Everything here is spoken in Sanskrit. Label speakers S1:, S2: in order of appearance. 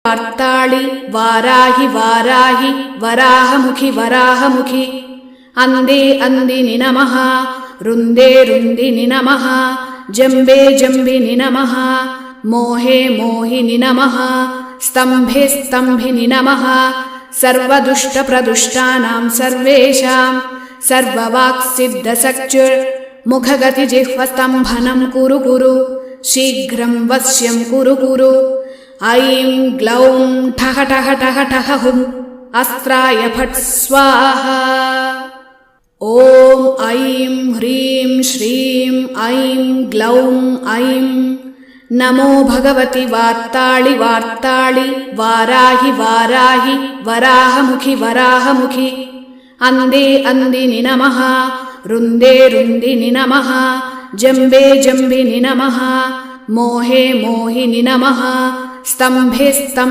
S1: वार्ताळि वाराहि वाराहि वराहमुखि वराहमुखि अंदे अंदिनि नमः रुंदे रुंदिनि नमः जंबे जंबिनि नमः मोहे मोहिनि नमः स्तंभे स्तंभिनि नमः सर्वदुष्टप्रदुष्टानां सर्वेषां सर्ववाक्सिद्धसक्चुर्मुखगतिजिह्वस्तम्भनं कुरु कुरु शीघ्रं वश्यं कुरु कुरु ऐं ग्लौं ठः ठः ठः ठः हुं अस्त्राय फट् स्वाहा। ॐ ऐं ह्रीं श्रीं ऐं ग्लौं ऐं नमो भगवति वार्ताळि वार्ताळि वाराहि वाराहि वराहमुखि वराहमुखि अंदे अंदिनि नमः रुंदे रुंदिनि नमः जंबे जंबिनि नमः मोहे मोहिनि नमः स्तंभे स्तंभ